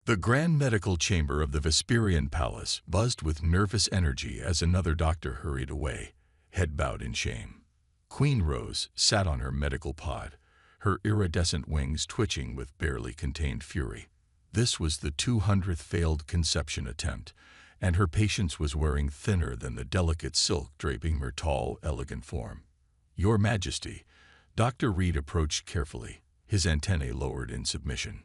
The grand medical chamber of the Vesperian palace buzzed with nervous energy as another doctor hurried away, head bowed in shame. Queen Rose sat on her medical pod, her iridescent wings twitching with barely contained fury. This was the 200th failed conception attempt, and her patience was wearing thinner than the delicate silk draping her tall, elegant form. "Your Majesty," Dr. Reed approached carefully, his antennae lowered in submission.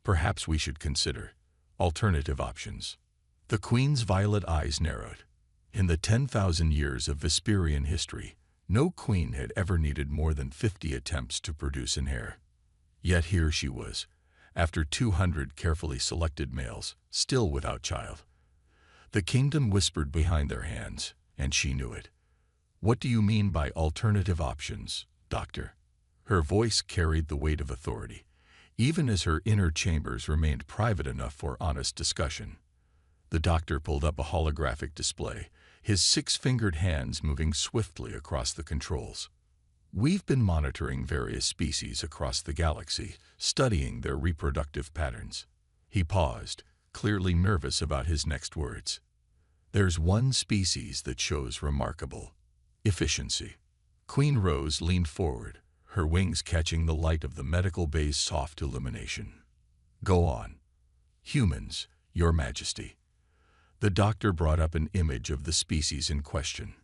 "Perhaps we should consider alternative options." The Queen's violet eyes narrowed. In the 10,000 years of Vesperian history, no queen had ever needed more than 50 attempts to produce an heir. Yet here she was, after 200 carefully selected males, still without child. The kingdom whispered behind their hands, and she knew it. "What do you mean by alternative options, Doctor?" Her voice carried the weight of authority, even as her inner chambers remained private enough for honest discussion. The doctor pulled up a holographic display, his six-fingered hands moving swiftly across the controls. "We've been monitoring various species across the galaxy, studying their reproductive patterns." He paused, clearly nervous about his next words. "There's one species that shows remarkable efficiency." Queen Rose leaned forward, her wings catching the light of the medical bay's soft illumination. "Go on." "Humans, Your Majesty." The doctor brought up an image of the species in question.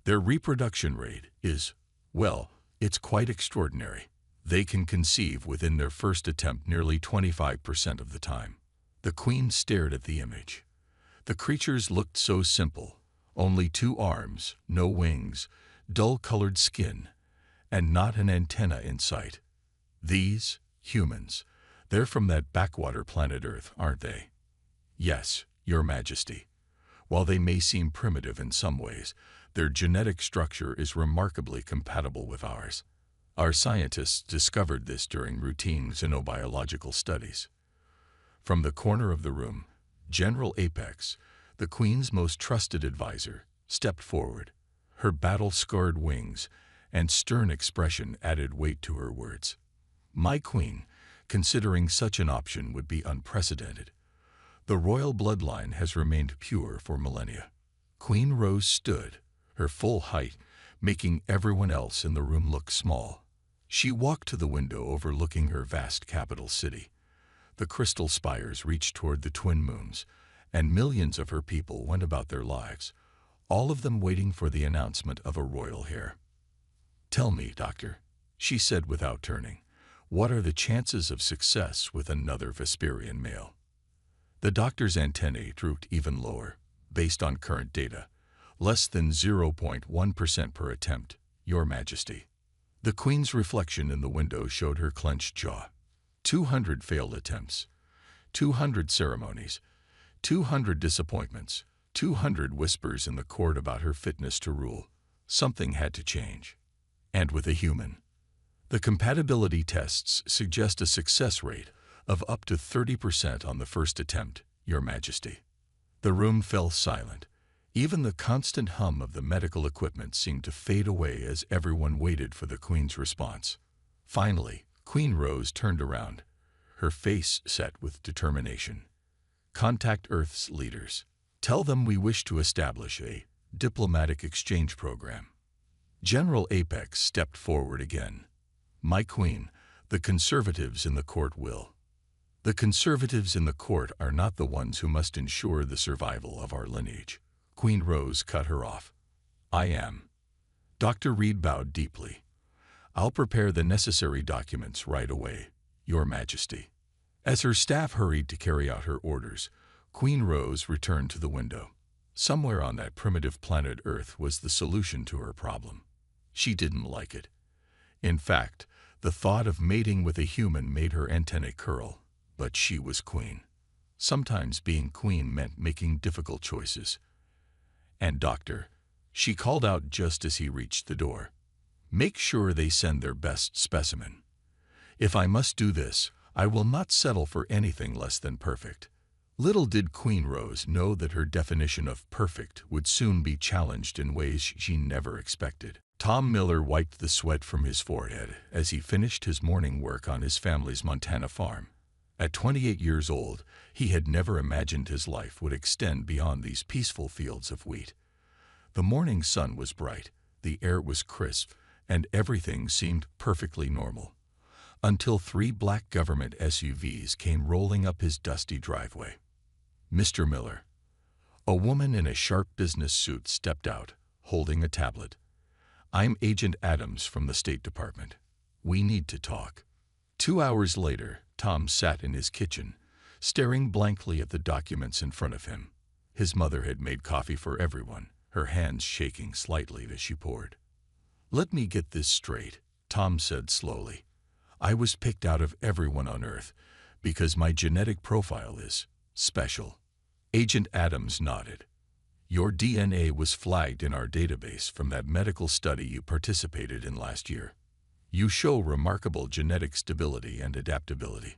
"Their reproduction rate is, well, it's quite extraordinary. They can conceive within their first attempt nearly 25% of the time." The Queen stared at the image. The creatures looked so simple, only 2 arms, no wings, dull-colored skin, and not an antenna in sight. "These humans, they're from that backwater planet Earth, aren't they?" "Yes, Your Majesty. While they may seem primitive in some ways, their genetic structure is remarkably compatible with ours. Our scientists discovered this during routine xenobiological studies." From the corner of the room, General Apex, the Queen's most trusted advisor, stepped forward. Her battle-scarred wings and stern expression added weight to her words. "My Queen, considering such an option would be unprecedented. The royal bloodline has remained pure for millennia." Queen Rose stood, her full height making everyone else in the room look small. She walked to the window overlooking her vast capital city. The crystal spires reached toward the twin moons, and millions of her people went about their lives, all of them waiting for the announcement of a royal heir. "Tell me, Doctor," she said without turning, "what are the chances of success with another Vesperian male?" The doctor's antennae drooped even lower, based on current data, less than 0.1% per attempt, Your Majesty. The Queen's reflection in the window showed her clenched jaw. 200 failed attempts, 200 ceremonies, 200 disappointments, 200 whispers in the court about her fitness to rule. Something had to change. And with a human. The compatibility tests suggest a success rate of up to 30% on the first attempt, Your Majesty. The room fell silent. Even the constant hum of the medical equipment seemed to fade away as everyone waited for the Queen's response. Finally, Queen Rose turned around, her face set with determination. "Contact Earth's leaders. Tell them we wish to establish a diplomatic exchange program." General Apex stepped forward again. "My Queen, the conservatives in the court will." "The conservatives in the court are not the ones who must ensure the survival of our lineage." Queen Rose cut her off. "I am." Dr. Reed bowed deeply. "I'll prepare the necessary documents right away, Your Majesty." As her staff hurried to carry out her orders, Queen Rose returned to the window. Somewhere on that primitive planet Earth was the solution to her problem. She didn't like it. In fact, the thought of mating with a human made her antennae curl. But she was queen. Sometimes being queen meant making difficult choices. "And Doctor," she called out just as he reached the door, "make sure they send their best specimen. If I must do this, I will not settle for anything less than perfect." Little did Queen Rose know that her definition of perfect would soon be challenged in ways she never expected. Tom Miller wiped the sweat from his forehead as he finished his morning work on his family's Montana farm. At 28 years old, he had never imagined his life would extend beyond these peaceful fields of wheat. The morning sun was bright, the air was crisp, and everything seemed perfectly normal. Until 3 black government SUVs came rolling up his dusty driveway. Mr. Miller. A woman in a sharp business suit stepped out, holding a tablet. "I'm Agent Adams from the State Department. We need to talk." 2 hours later, Tom sat in his kitchen, staring blankly at the documents in front of him. His mother had made coffee for everyone, her hands shaking slightly as she poured. "Let me get this straight," Tom said slowly. "I was picked out of everyone on Earth because my genetic profile is special." Agent Adams nodded. "Your DNA was flagged in our database from that medical study you participated in last year. You show remarkable genetic stability and adaptability.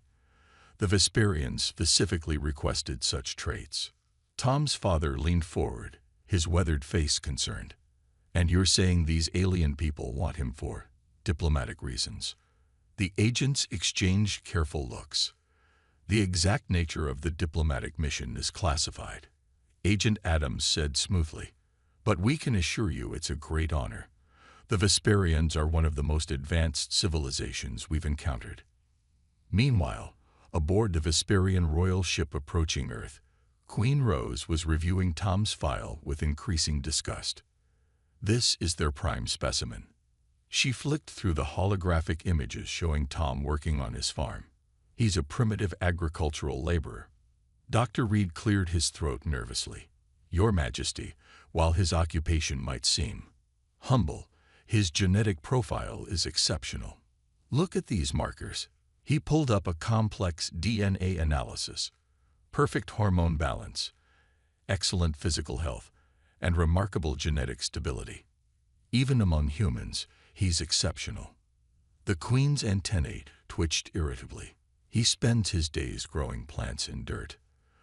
The Vesperians specifically requested such traits." Tom's father leaned forward, his weathered face concerned. "And you're saying these alien people want him for diplomatic reasons?" The agents exchanged careful looks. "The exact nature of the diplomatic mission is classified," Agent Adams said smoothly. "But we can assure you it's a great honor. The Vesperians are one of the most advanced civilizations we've encountered." Meanwhile, aboard the Vesperian royal ship approaching Earth, Queen Rose was reviewing Tom's file with increasing disgust. "This is their prime specimen." She flicked through the holographic images showing Tom working on his farm. "He's a primitive agricultural laborer." Dr. Reed cleared his throat nervously. "Your Majesty, while his occupation might seem humble, his genetic profile is exceptional. Look at these markers." He pulled up a complex DNA analysis. "Perfect hormone balance, excellent physical health, and remarkable genetic stability. Even among humans, he's exceptional." The Queen's antennae twitched irritably. "He spends his days growing plants in dirt,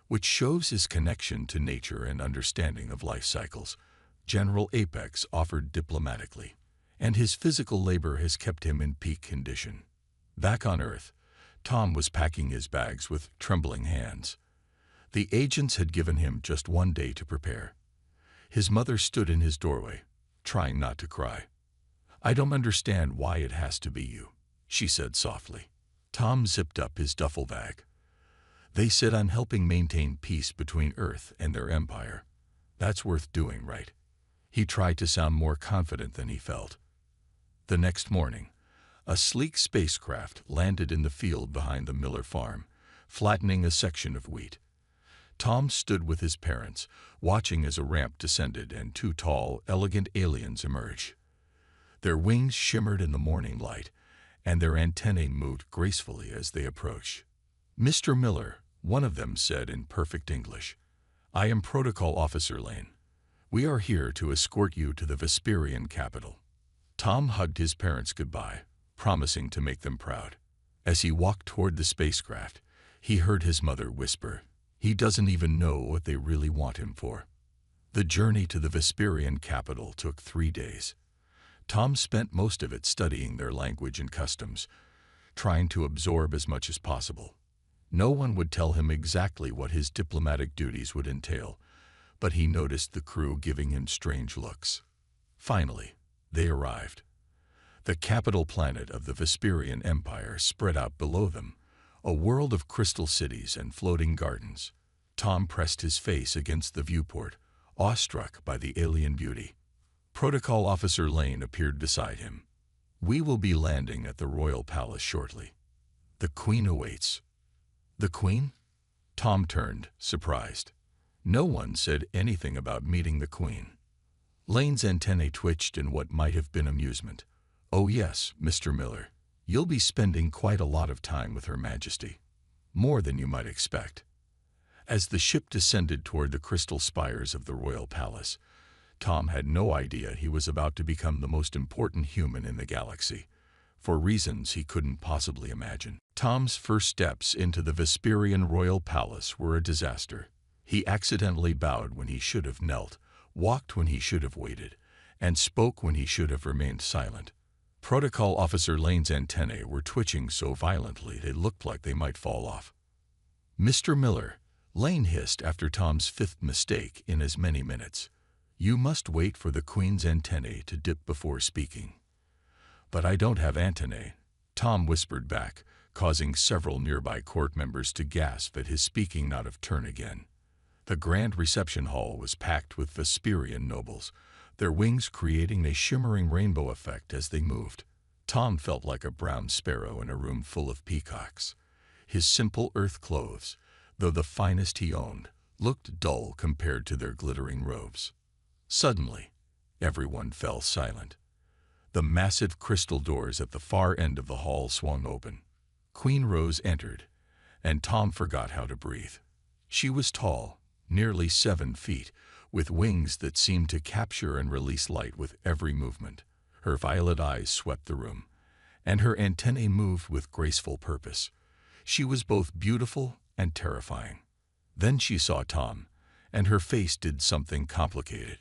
which shows his connection to nature and understanding of life cycles," General Apex offered diplomatically. "And his physical labor has kept him in peak condition." Back on Earth, Tom was packing his bags with trembling hands. The agents had given him just 1 day to prepare. His mother stood in his doorway, trying not to cry. "I don't understand why it has to be you," she said softly. Tom zipped up his duffel bag. "They said I'm helping maintain peace between Earth and their empire. That's worth doing, right?" He tried to sound more confident than he felt. The next morning, a sleek spacecraft landed in the field behind the Miller farm, flattening a section of wheat. Tom stood with his parents, watching as a ramp descended and 2 tall, elegant aliens emerged. Their wings shimmered in the morning light, and their antennae moved gracefully as they approached. "Mr. Miller," one of them said in perfect English, "I am Protocol Officer Lane. We are here to escort you to the Vesperian capital." Tom hugged his parents goodbye, promising to make them proud. As he walked toward the spacecraft, he heard his mother whisper, "He doesn't even know what they really want him for." The journey to the Vesperian capital took 3 days. Tom spent most of it studying their language and customs, trying to absorb as much as possible. No one would tell him exactly what his diplomatic duties would entail, but he noticed the crew giving him strange looks. Finally, they arrived. The capital planet of the Vesperian Empire spread out below them, a world of crystal cities and floating gardens. Tom pressed his face against the viewport, awestruck by the alien beauty. Protocol Officer Lane appeared beside him. "We will be landing at the royal palace shortly. The Queen awaits." "The Queen?" Tom turned, surprised. No one said anything about meeting the Queen. Lane's antennae twitched in what might have been amusement. "Oh yes, Mr. Miller. You'll be spending quite a lot of time with Her Majesty. More than you might expect." As the ship descended toward the crystal spires of the royal palace, Tom had no idea he was about to become the most important human in the galaxy, for reasons he couldn't possibly imagine. Tom's first steps into the Vesperian royal palace were a disaster. He accidentally bowed when he should have knelt, walked when he should have waited, and spoke when he should have remained silent. Protocol Officer Lane's antennae were twitching so violently they looked like they might fall off. Mr. Miller, Lane hissed after Tom's fifth mistake in as many minutes. You must wait for the Queen's antennae to dip before speaking. But I don't have antennae, Tom whispered back, causing several nearby court members to gasp at his speaking not of turn again. The grand reception hall was packed with Vesperian nobles, their wings creating a shimmering rainbow effect as they moved. Tom felt like a brown sparrow in a room full of peacocks. His simple earth clothes, though the finest he owned, looked dull compared to their glittering robes. Suddenly, everyone fell silent. The massive crystal doors at the far end of the hall swung open. Queen Rose entered, and Tom forgot how to breathe. She was tall, nearly 7 feet, with wings that seemed to capture and release light with every movement. Her violet eyes swept the room, and her antennae moved with graceful purpose. She was both beautiful and terrifying. Then she saw Tom, and her face did something complicated.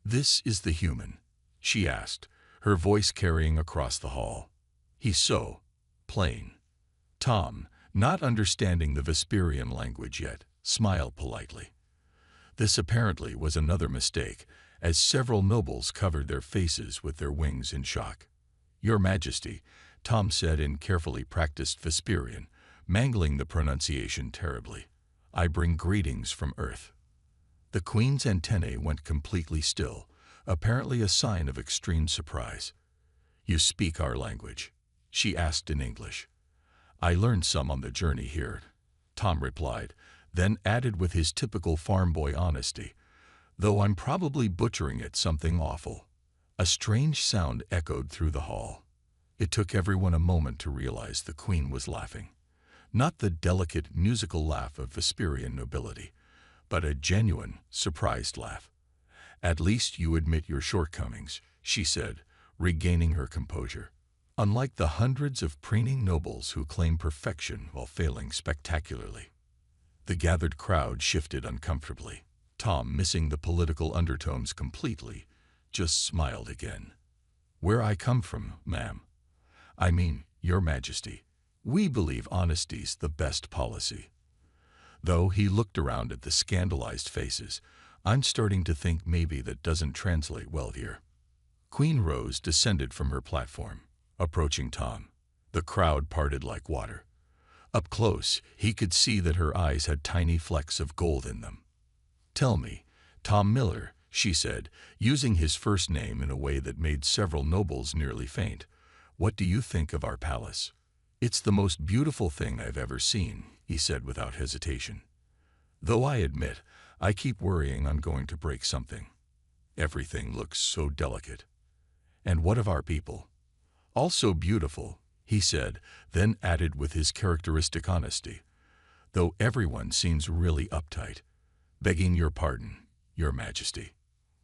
"This is the human?" she asked, her voice carrying across the hall. "He's so plain." Tom, not understanding the Vesperian language yet, smiled politely. This apparently was another mistake, as several nobles covered their faces with their wings in shock. "Your Majesty," Tom said in carefully practiced Vesperian, mangling the pronunciation terribly, "I bring greetings from Earth." The Queen's antennae went completely still, apparently a sign of extreme surprise. "You speak our language?" she asked in English. "I learned some on the journey here," Tom replied, then added with his typical farm boy honesty, "though I'm probably butchering it something awful." A strange sound echoed through the hall. It took everyone a moment to realize the Queen was laughing. Not the delicate, musical laugh of Vesperian nobility, but a genuine, surprised laugh. "At least you admit your shortcomings," she said, regaining her composure. "Unlike the hundreds of preening nobles who claim perfection while failing spectacularly." The gathered crowd shifted uncomfortably. Tom, missing the political undertones completely, just smiled again. "Where I come from, ma'am. I mean, Your Majesty. We believe honesty's the best policy." Though he looked around at the scandalized faces, "I'm starting to think maybe that doesn't translate well here." Queen Rose descended from her platform, approaching Tom. The crowd parted like water. Up close, he could see that her eyes had tiny flecks of gold in them. "Tell me, Tom Miller," she said, using his first name in a way that made several nobles nearly faint, "what do you think of our palace?" "It's the most beautiful thing I've ever seen," he said without hesitation. "Though I admit, I keep worrying I'm going to break something. Everything looks so delicate." "And what of our people?" "Also beautiful," he said, then added with his characteristic honesty, "though everyone seems really uptight. Begging your pardon, Your Majesty."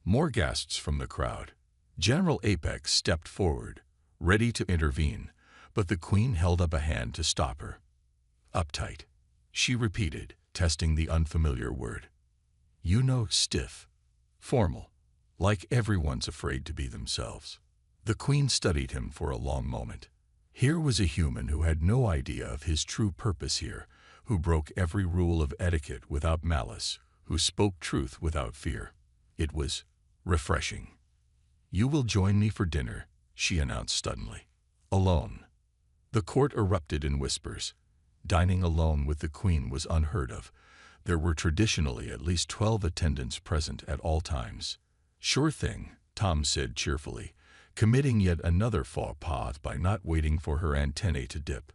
More gasps from the crowd. General Apex stepped forward, ready to intervene, but the Queen held up a hand to stop her. "Uptight," she repeated, testing the unfamiliar word. "You know, stiff, formal, like everyone's afraid to be themselves." The Queen studied him for a long moment. Here was a human who had no idea of his true purpose here, who broke every rule of etiquette without malice, who spoke truth without fear. It was refreshing. "You will join me for dinner," she announced suddenly. "Alone." The court erupted in whispers. Dining alone with the Queen was unheard of. There were traditionally at least 12 attendants present at all times. "Sure thing," Tom said cheerfully, committing yet another faux pas by not waiting for her antennae to dip.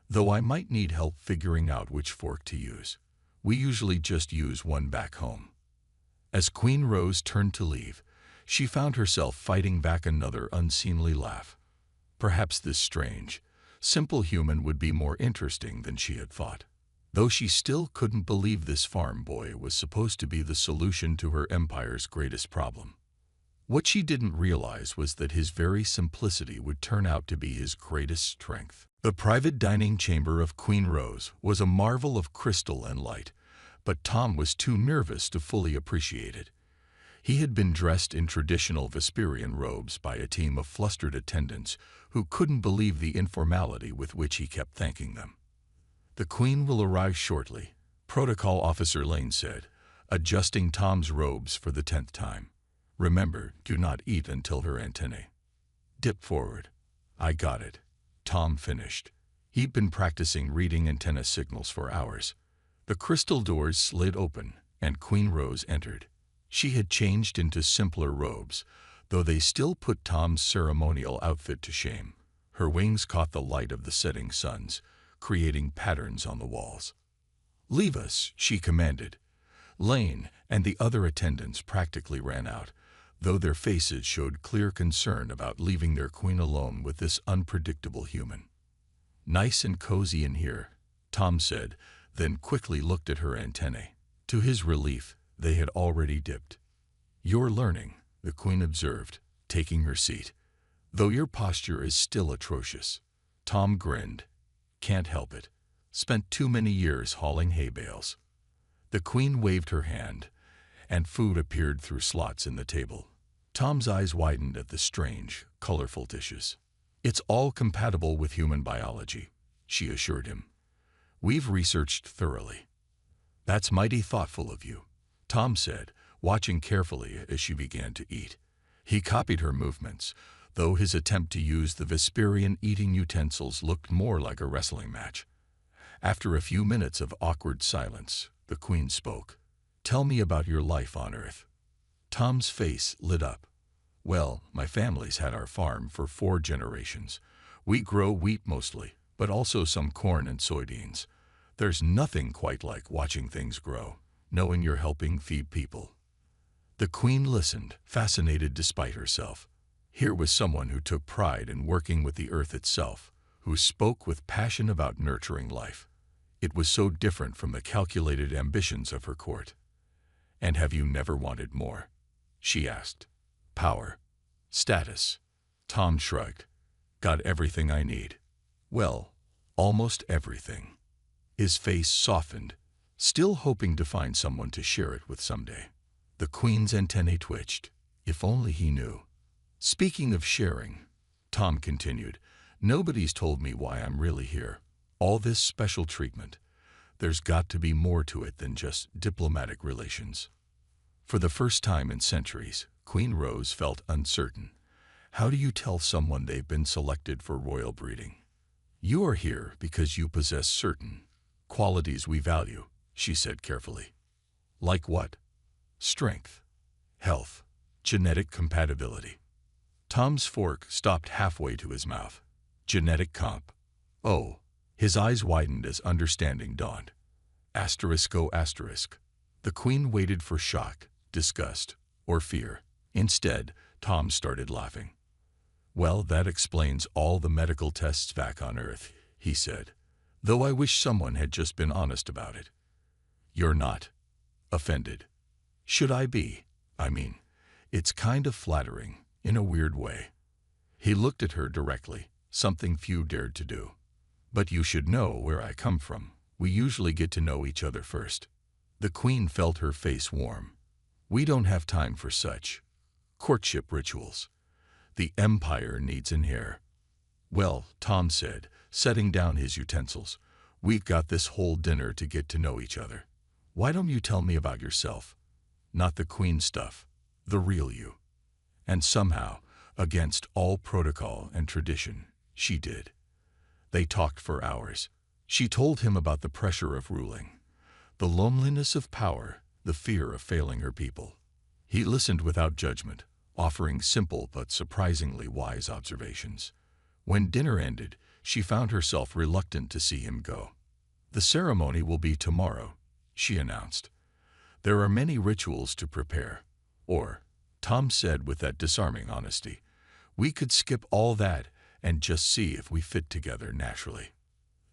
"Though I might need help figuring out which fork to use. We usually just use one back home." As Queen Rose turned to leave, she found herself fighting back another unseemly laugh. Perhaps this strange, simple human would be more interesting than she had thought. Though she still couldn't believe this farm boy was supposed to be the solution to her empire's greatest problem. What she didn't realize was that his very simplicity would turn out to be his greatest strength. The private dining chamber of Queen Rose was a marvel of crystal and light, but Tom was too nervous to fully appreciate it. He had been dressed in traditional Vesperian robes by a team of flustered attendants who couldn't believe the informality with which he kept thanking them. "The Queen will arrive shortly," Protocol Officer Lane said, adjusting Tom's robes for the 10th time. "Remember, do not eat until her antennae dip forward." "I got it," Tom finished. He'd been practicing reading antenna signals for hours. The crystal doors slid open, and Queen Rose entered. She had changed into simpler robes, though they still put Tom's ceremonial outfit to shame. Her wings caught the light of the setting suns, creating patterns on the walls. "Leave us," she commanded. Lane and the other attendants practically ran out, though their faces showed clear concern about leaving their queen alone with this unpredictable human. "Nice and cozy in here," Tom said, then quickly looked at her antennae. To his relief, they had already dipped. "You're learning," the Queen observed, taking her seat, "though your posture is still atrocious." Tom grinned. "Can't help it. Spent too many years hauling hay bales." The Queen waved her hand, and food appeared through slots in the table. Tom's eyes widened at the strange, colorful dishes. "It's all compatible with human biology," she assured him. "We've researched thoroughly." "That's mighty thoughtful of you," Tom said, watching carefully as she began to eat. He copied her movements, though his attempt to use the Vesperian eating utensils looked more like a wrestling match. After a few minutes of awkward silence, the Queen spoke. "Tell me about your life on Earth." Tom's face lit up. "Well, my family's had our farm for 4 generations. We grow wheat mostly, but also some corn and soybeans. There's nothing quite like watching things grow, knowing you're helping feed people." The Queen listened, fascinated despite herself. Here was someone who took pride in working with the earth itself, who spoke with passion about nurturing life. It was so different from the calculated ambitions of her court. "And have you never wanted more?" she asked. "Power. Status." Tom shrugged. "Got everything I need." "Well, almost everything." His face softened, still hoping to find someone to share it with someday. The Queen's antennae twitched. If only he knew. "Speaking of sharing," Tom continued, "nobody's told me why I'm really here. All this special treatment. There's got to be more to it than just diplomatic relations." For the first time in centuries, Queen Rose felt uncertain. How do you tell someone they've been selected for royal breeding? "You are here because you possess certain qualities we value," she said carefully. "Like what?" "Strength, health, genetic compatibility." Tom's fork stopped halfway to his mouth. "Genetic comp. Oh." His eyes widened as understanding dawned. Asterisko asterisk. The Queen waited for shock, disgust, or fear. Instead, Tom started laughing. "Well, that explains all the medical tests back on Earth," he said, "though I wish someone had just been honest about it." "You're not offended?" "Should I be? I mean, it's kind of flattering, in a weird way." He looked at her directly, something few dared to do. "But you should know where I come from. We usually get to know each other first." The Queen felt her face warm. "We don't have time for such courtship rituals. The Empire needs an heir." "Well," Tom said, setting down his utensils, "we've got this whole dinner to get to know each other. Why don't you tell me about yourself? Not the Queen stuff, the real you." And somehow, against all protocol and tradition, she did. They talked for hours. She told him about the pressure of ruling, the loneliness of power, the fear of failing her people. He listened without judgment, offering simple but surprisingly wise observations. When dinner ended, she found herself reluctant to see him go. "The ceremony will be tomorrow," she announced. "There are many rituals to prepare. Or," Tom said with that disarming honesty, "we could skip all that and just see if we fit together naturally."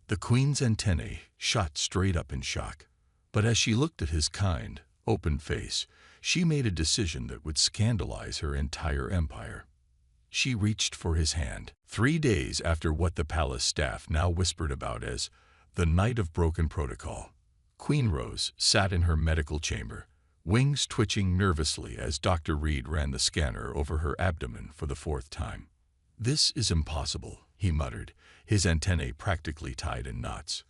The Queen's antennae shot straight up in shock. But as she looked at his kind, open face, she made a decision that would scandalize her entire empire. She reached for his hand. 3 days after what the palace staff now whispered about as the Night of Broken Protocol, Queen Rose sat in her medical chamber, wings twitching nervously as Dr. Reed ran the scanner over her abdomen for the 4th time. "This is impossible," he muttered, his antennae practically tied in knots.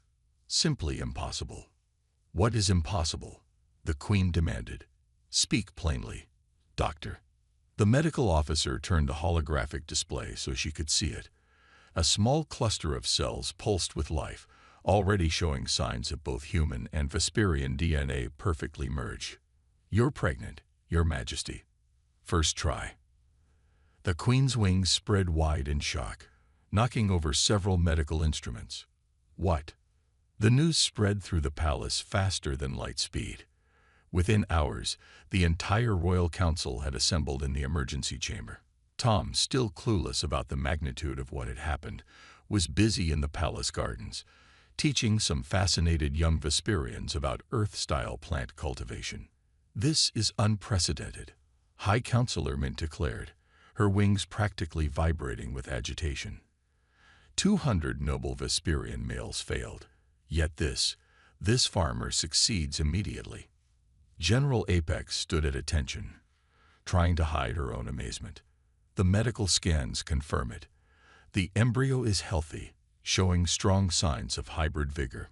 Simply impossible. What is impossible? The Queen demanded. Speak plainly, Doctor. The medical officer turned the holographic display so she could see it. A small cluster of cells pulsed with life, already showing signs of both human and Vesperian DNA perfectly merged. You're pregnant, Your Majesty. First try. The Queen's wings spread wide in shock, knocking over several medical instruments. What? The news spread through the palace faster than light speed. Within hours, the entire royal council had assembled in the emergency chamber. Tom, still clueless about the magnitude of what had happened, was busy in the palace gardens, teaching some fascinated young Vesperians about Earth-style plant cultivation. This is unprecedented, High Counselor Mint declared, her wings practically vibrating with agitation. 200 noble Vesperian males failed, yet this farmer succeeds immediately. General Apex stood at attention, trying to hide her own amazement. The medical scans confirm it. The embryo is healthy, showing strong signs of hybrid vigor.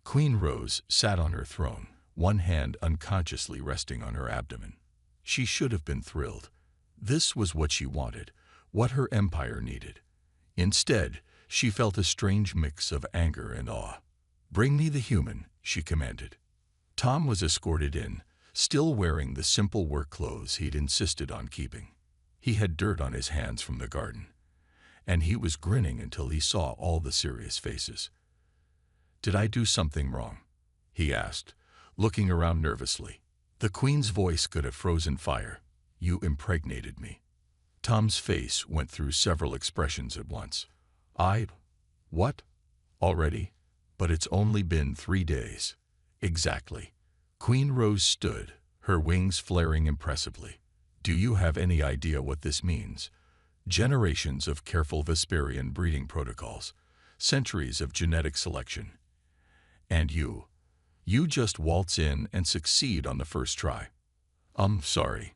Queen Rose sat on her throne, one hand unconsciously resting on her abdomen. She should have been thrilled. This was what she wanted, what her empire needed. Instead, she felt a strange mix of anger and awe. "Bring me the human," she commanded. Tom was escorted in, still wearing the simple work clothes he'd insisted on keeping. He had dirt on his hands from the garden, and he was grinning until he saw all the serious faces. "Did I do something wrong?" he asked, looking around nervously. The Queen's voice could have frozen fire. "You impregnated me." Tom's face went through several expressions at once. What? Already? But it's only been 3 days." "Exactly." Queen Rose stood, her wings flaring impressively. "Do you have any idea what this means? Generations of careful Vesperian breeding protocols, centuries of genetic selection. And you just waltz in and succeed on the first try." Sorry,"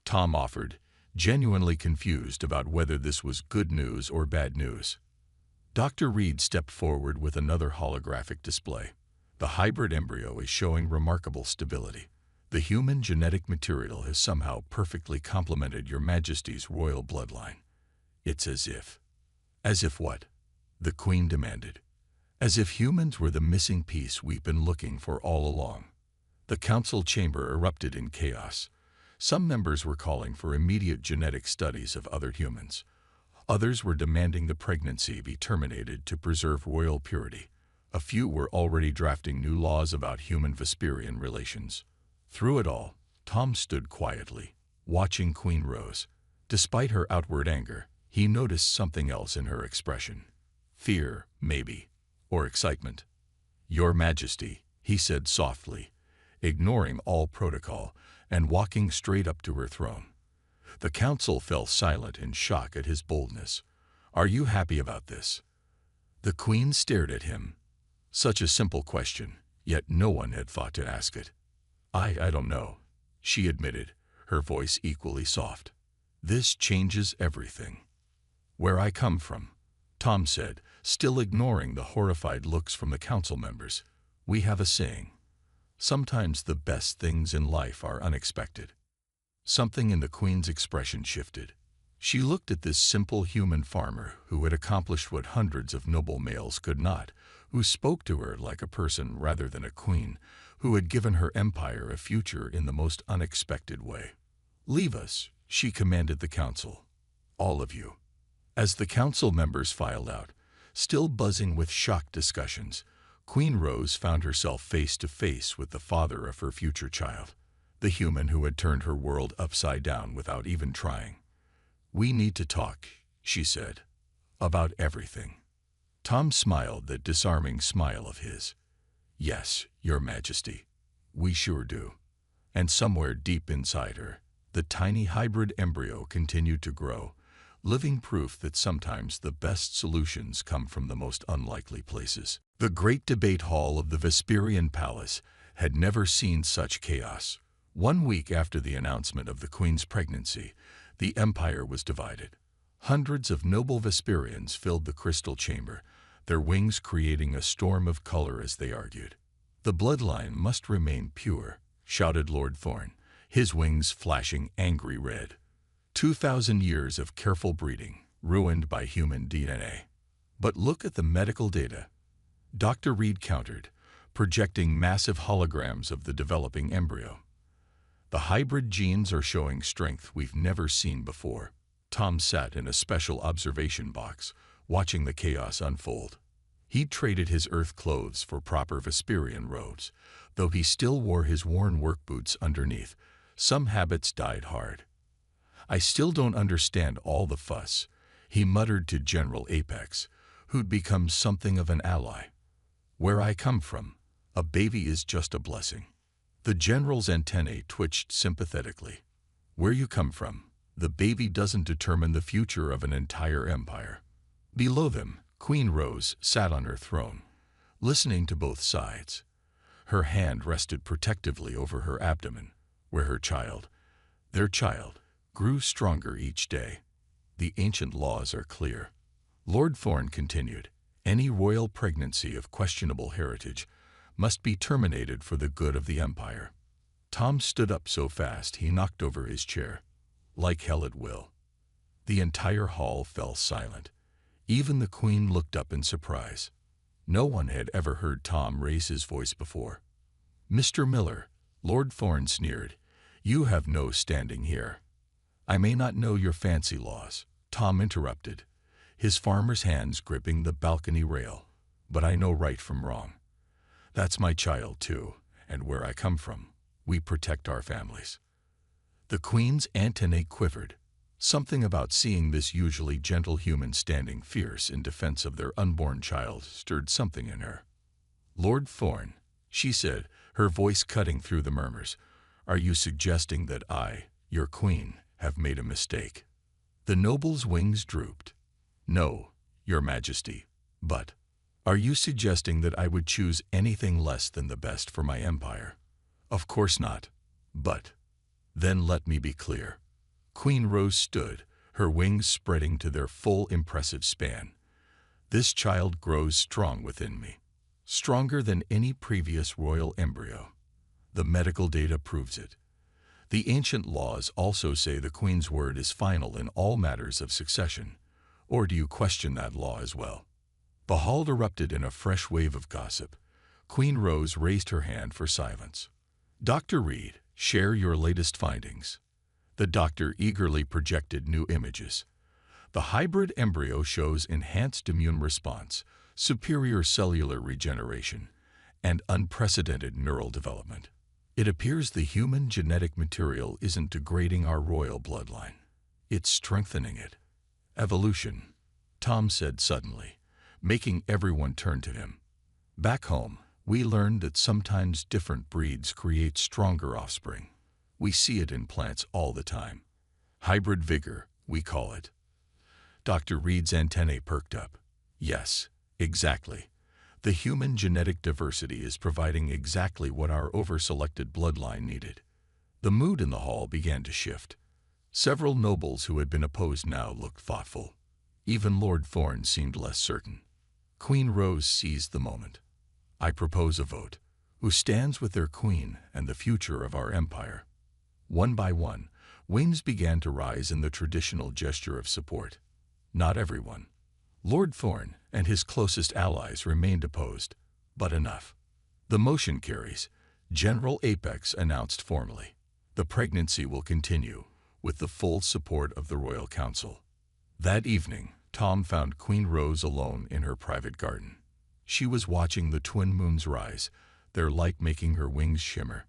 Tom offered, genuinely confused about whether this was good news or bad news. Dr. Reed stepped forward with another holographic display. "The hybrid embryo is showing remarkable stability. The human genetic material has somehow perfectly complemented Your Majesty's royal bloodline. It's as if..." "As if what?" the Queen demanded. "As if humans were the missing piece we've been looking for all along." The council chamber erupted in chaos. Some members were calling for immediate genetic studies of other humans. Others were demanding the pregnancy be terminated to preserve royal purity. A few were already drafting new laws about human-Vesperian relations. Through it all, Tom stood quietly, watching Queen Rose. Despite her outward anger, he noticed something else in her expression. Fear, maybe, or excitement. "Your Majesty," he said softly, ignoring all protocol and walking straight up to her throne. The council fell silent in shock at his boldness. "Are you happy about this?" The Queen stared at him. Such a simple question, yet no one had thought to ask it. I don't know," she admitted, her voice equally soft. "This changes everything." "Where I come from," Tom said, still ignoring the horrified looks from the council members. "We have a saying. Sometimes the best things in life are unexpected." Something in the Queen's expression shifted. She looked at this simple human farmer who had accomplished what hundreds of noble males could not, who spoke to her like a person rather than a queen, who had given her empire a future in the most unexpected way. "Leave us," she commanded the council. "All of you." As the council members filed out, still buzzing with shocked discussions, Queen Rose found herself face to face with the father of her future child, the human who had turned her world upside down without even trying. "We need to talk," she said. "About everything." Tom smiled that disarming smile of his. "Yes, Your Majesty, we sure do." And somewhere deep inside her, the tiny hybrid embryo continued to grow, living proof that sometimes the best solutions come from the most unlikely places. The great debate hall of the Vesperian palace had never seen such chaos. 1 week after the announcement of the Queen's pregnancy, the empire was divided. Hundreds of noble Vesperians filled the crystal chamber, their wings creating a storm of color as they argued. "The bloodline must remain pure," shouted Lord Thorne, his wings flashing angry red. 2,000 years of careful breeding, ruined by human DNA. "But look at the medical data," Dr. Reed countered, projecting massive holograms of the developing embryo. "The hybrid genes are showing strength we've never seen before." Tom sat in a special observation box, watching the chaos unfold. He'd traded his Earth clothes for proper Vesperian robes, though he still wore his worn work boots underneath. Some habits died hard. "I still don't understand all the fuss," he muttered to General Apex, who'd become something of an ally. "Where I come from, a baby is just a blessing." The general's antennae twitched sympathetically. "Where you come from, the baby doesn't determine the future of an entire empire." Below them, Queen Rose sat on her throne, listening to both sides. Her hand rested protectively over her abdomen, where her child, their child, grew stronger each day. "The ancient laws are clear," Lord Thorne continued. "Any royal pregnancy of questionable heritage must be terminated for the good of the empire." Tom stood up so fast he knocked over his chair. "Like hell it will." The entire hall fell silent. Even the Queen looked up in surprise. No one had ever heard Tom raise his voice before. "Mr. Miller," Lord Thorne sneered, "you have no standing here." "I may not know your fancy laws," Tom interrupted, his farmer's hands gripping the balcony rail, "but I know right from wrong. That's my child too, and where I come from, we protect our families." The Queen's antennae quivered. Something about seeing this usually gentle human standing fierce in defense of their unborn child stirred something in her. "Lord Thorne," she said, her voice cutting through the murmurs, "are you suggesting that I, your queen, have made a mistake?" The noble's wings drooped. "No, your majesty, but are you suggesting that I would choose anything less than the best for my empire?" "Of course not. But then let me be clear." Queen Rose stood, her wings spreading to their full impressive span. "This child grows strong within me, stronger than any previous royal embryo. The medical data proves it. The ancient laws also say the Queen's word is final in all matters of succession. Or do you question that law as well?" The hall erupted in a fresh wave of gossip. Queen Rose raised her hand for silence. "Dr. Reed, share your latest findings." The doctor eagerly projected new images. "The hybrid embryo shows enhanced immune response, superior cellular regeneration, and unprecedented neural development. It appears the human genetic material isn't degrading our royal bloodline. It's strengthening it." "Evolution," Tom said suddenly, making everyone turn to him. "Back home, we learned that sometimes different breeds create stronger offspring. We see it in plants all the time. Hybrid vigor, we call it." Dr. Reed's antennae perked up. "Yes, exactly. The human genetic diversity is providing exactly what our over-selected bloodline needed." The mood in the hall began to shift. Several nobles who had been opposed now looked thoughtful. Even Lord Thorne seemed less certain. Queen Rose seized the moment. "I propose a vote. Who stands with their queen and the future of our empire?" One by one, wings began to rise in the traditional gesture of support. Not everyone. Lord Thorne and his closest allies remained opposed, but enough. "The motion carries," General Apex announced formally. "The pregnancy will continue, with the full support of the Royal Council." That evening, Tom found Queen Rose alone in her private garden. She was watching the twin moons rise, their light making her wings shimmer.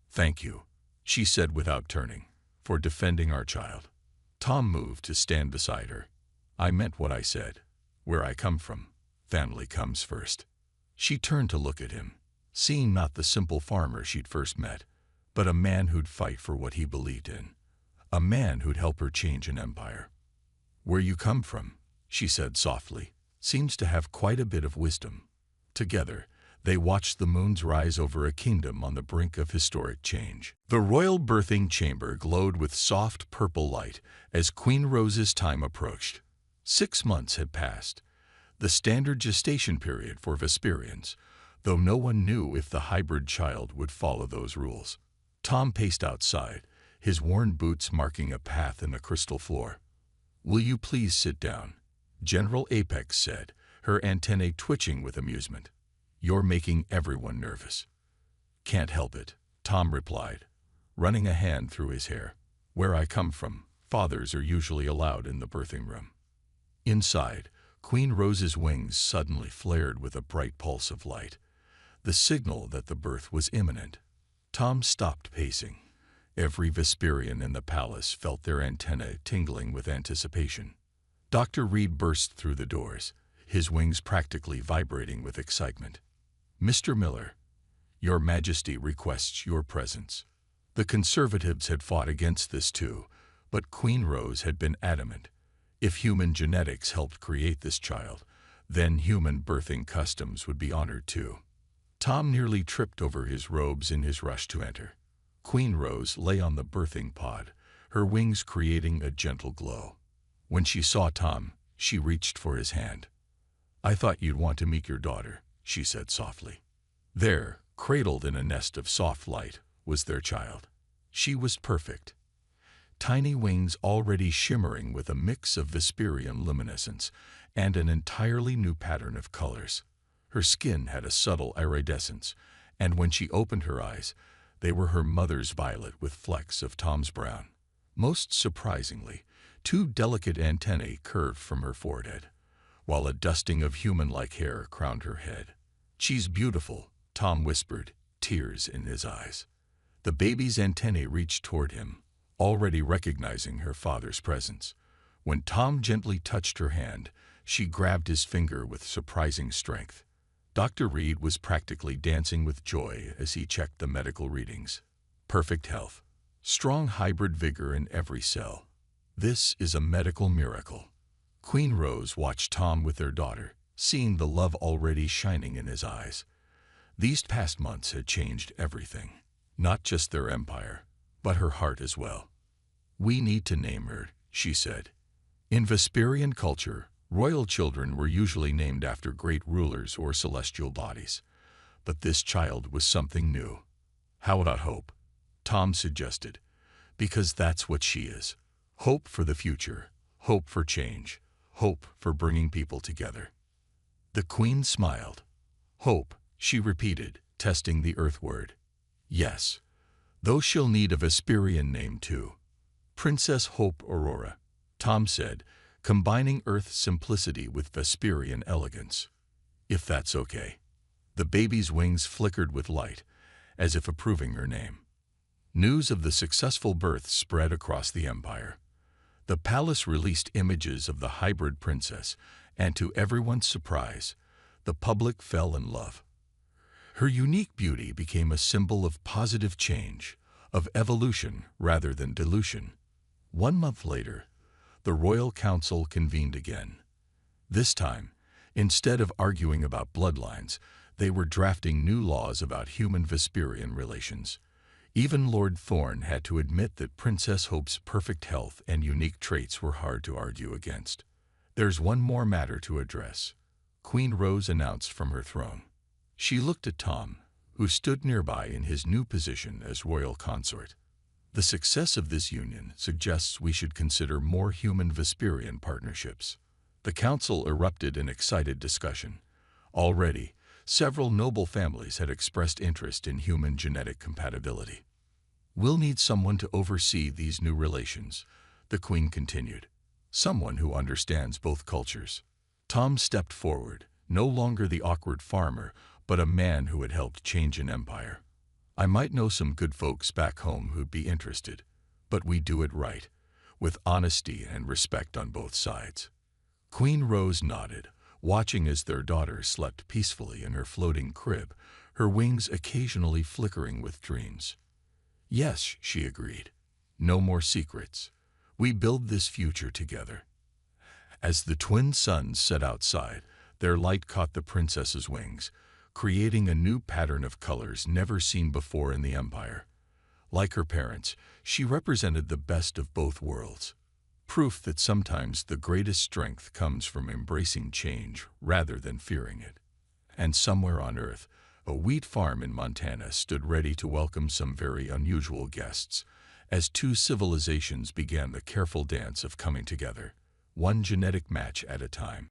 "Thank you," she said without turning, "for defending our child." Tom moved to stand beside her. "I meant what I said. Where I come from, family comes first." She turned to look at him, seeing not the simple farmer she'd first met, but a man who'd fight for what he believed in. A man who'd help her change an empire. "Where you come from," she said softly, "seems to have quite a bit of wisdom." Together, they watched the moons rise over a kingdom on the brink of historic change. The royal birthing chamber glowed with soft purple light as Queen Rose's time approached. 6 months had passed. the standard gestation period for Vesperians, though no one knew if the hybrid child would follow those rules. Tom paced outside, his worn boots marking a path in the crystal floor. "Will you please sit down?" General Apex said, her antennae twitching with amusement. "You're making everyone nervous." "Can't help it," Tom replied, running a hand through his hair. "Where I come from, fathers are usually allowed in the birthing room." Inside, Queen Rose's wings suddenly flared with a bright pulse of light, the signal that the birth was imminent. Tom stopped pacing. Every Vesperian in the palace felt their antennae tingling with anticipation. Dr. Reed burst through the doors, his wings practically vibrating with excitement. "Mr. Miller, Your Majesty requests your presence." The conservatives had fought against this too, but Queen Rose had been adamant. If human genetics helped create this child, then human birthing customs would be honored too. Tom nearly tripped over his robes in his rush to enter. Queen Rose lay on the birthing pod, her wings creating a gentle glow. When she saw Tom, she reached for his hand. "I thought you'd want to meet your daughter," she said softly. There, cradled in a nest of soft light, was their child. She was perfect. Tiny wings already shimmering with a mix of Vesperian luminescence and an entirely new pattern of colors. Her skin had a subtle iridescence, and when she opened her eyes, they were her mother's violet with flecks of Tom's brown. Most surprisingly, two delicate antennae curved from her forehead, while a dusting of human-like hair crowned her head. "She's beautiful," Tom whispered, tears in his eyes. The baby's antennae reached toward him, already recognizing her father's presence. When Tom gently touched her hand, she grabbed his finger with surprising strength. Dr. Reed was practically dancing with joy as he checked the medical readings. Perfect health. Strong hybrid vigor in every cell. This is a medical miracle. Queen Rose watched Tom with their daughter, seeing the love already shining in his eyes. These past months had changed everything. Not just their empire, but her heart as well. "We need to name her," she said. In Vesperian culture, royal children were usually named after great rulers or celestial bodies. But this child was something new. "How about Hope?" Tom suggested. "Because that's what she is. Hope for the future, hope for change, hope for bringing people together." The Queen smiled. "Hope," she repeated, testing the Earth word. "Yes, though she'll need a Vesperian name too. Princess Hope Aurora," Tom said, combining Earth simplicity with Vesperian elegance. "If that's okay." The baby's wings flickered with light, as if approving her name. News of the successful birth spread across the empire. The palace released images of the hybrid princess, and to everyone's surprise, the public fell in love. Her unique beauty became a symbol of positive change, of evolution rather than dilution. 1 month later, the Royal Council convened again. This time, instead of arguing about bloodlines, they were drafting new laws about human Vesperian relations. Even Lord Thorne had to admit that Princess Hope's perfect health and unique traits were hard to argue against. "There's one more matter to address," Queen Rose announced from her throne. She looked at Tom, who stood nearby in his new position as royal consort. "The success of this union suggests we should consider more human Vesperian partnerships." The council erupted in excited discussion. Already, several noble families had expressed interest in human genetic compatibility. "We'll need someone to oversee these new relations," the Queen continued. "Someone who understands both cultures." Tom stepped forward, no longer the awkward farmer, but a man who had helped change an empire. "I might know some good folks back home who'd be interested, but we do it right, with honesty and respect on both sides." Queen Rose nodded, watching as their daughter slept peacefully in her floating crib, her wings occasionally flickering with dreams. "Yes," she agreed. "No more secrets. We build this future together." As the twin suns set outside, their light caught the princess's wings, creating a new pattern of colors never seen before in the empire. Like her parents, she represented the best of both worlds. proof that sometimes the greatest strength comes from embracing change rather than fearing it. And somewhere on Earth, a wheat farm in Montana stood ready to welcome some very unusual guests, as two civilizations began the careful dance of coming together, one genetic match at a time.